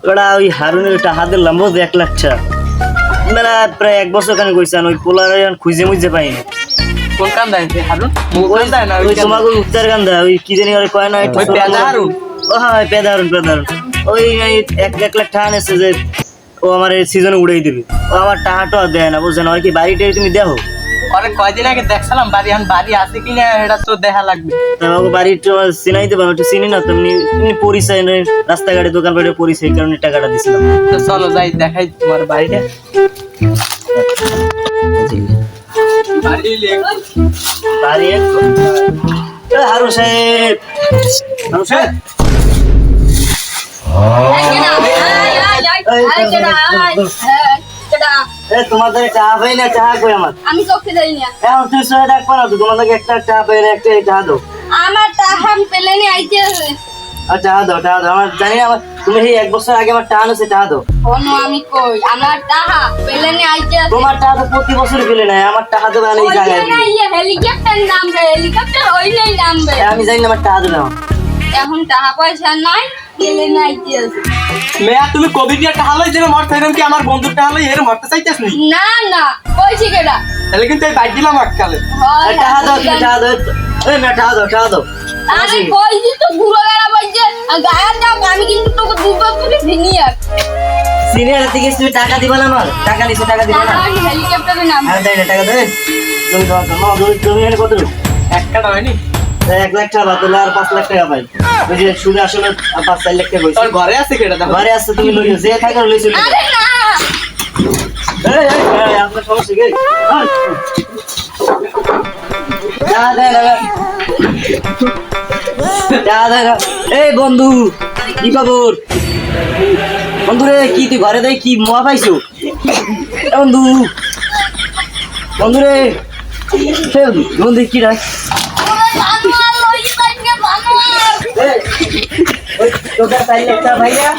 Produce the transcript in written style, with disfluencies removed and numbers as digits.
ওটা ওই হারুনের টাকা দিলাম বুঝ 1 লাখ টাকা মেলা প্রায় 1 বছর খানে কইছেন ওই পোলার খুঁজে মুজে পাইনি কোন কাম দাইছে হারুন ওই না ওই তোমাকে উত্তর গান্দা ওই কি জানি ওরে কয় না ওই পেদা হারুন ও হ্যাঁ পেদা হারুন ওই 1 লাখ টাকা নেছে যে ও আমার এই সিজনে উড়াই দিবে ও আমার টাকাটা দেয় না বুঝছেন ওই কি বাড়িটা তুমি দেখো আরে কয়দিন আগে দেখছিলাম বাড়ি আছে কিনা এটা তো দেখা লাগবে আমাকে বাড়িটা চিনাইতে পারো একটু চিনি না তুমি পরিচয় নেই রাস্তাঘাটে দোকান পাটে পরিচয় এই কারণে টাকাটা দিছিলাম তো চলো যাই দেখাই তোমার বাড়িটা বাড়ি হারু সাহেব হারু সাহেব তোমাদের চা পাই না চা কই আমার আমি চোখে যাই না এখন তুই সবাই ডাক পারো তো তোমাদের একটা চা পাই না একটা চা দাও আমার টাকা আমি পেলে নি আইতে আর চা দাও আমার জানি না তুমি এই 1 বছর আগে আমার টাকা আছে চা দাও কোনো আমি কই আমার টাকা পেলে নি আইতে তোমার টাকা তো প্রতি বছর পেলে না আমার টাকা দেবে না এই জায়গায় হেলিকপ্টার নামবে হেলিকপ্টার ওই নাই নামবে আমি জানি না আমার টাকা দেবে এখন টাকা পয়সা নাই পেলে নি আইতে মেয়া তুমি কোভিড এর টাকা লই যেন মরতে এরকম কি আমার বন্ধুর টাকা লই এর মরতে চাইতেছ নি না না কইছি কেডা তাহলে কিন্তু এই বাইক দিলাম আজকালে টাকা দাও তুমি টাকা দাও এই না টাকা দাও আরে কইছি তো ঘুরে গেলা বলছে গায়া দাও আমি কিন্তু তোকে দুটো করে ভিনিয়া সিনিয়র থেকে তুমি টাকা দিবা না আমার টাকা নিছো টাকা দিবা না হেলিকপ্টারে নাম আর দেই না টাকা দে তুমি দাও না তুমি এনে কত 1 টাকা হয়নি 1 লাখ টাকা বাতলে আর 5 লাখ টাকা পাই ওই যে সুদে আসলে 5-4 লাখ টাকা তোর কইছি ঘরে আছে কেডা দেখো ঘরে আসছে তুমি লইছো যে থাকে লইছো আরে না এই আপনার সমস্যা কি এই বন্ধু কি খবর বন্ধু রে কি তুই ঘরে দেয় কি মোয়া পাইছো বন্ধু বন্ধু রে বন্ধু কি রাখ জানোয়ার লই যাইছে জানোয়ার তোকে 4 লাখ টাকা ভাইয়া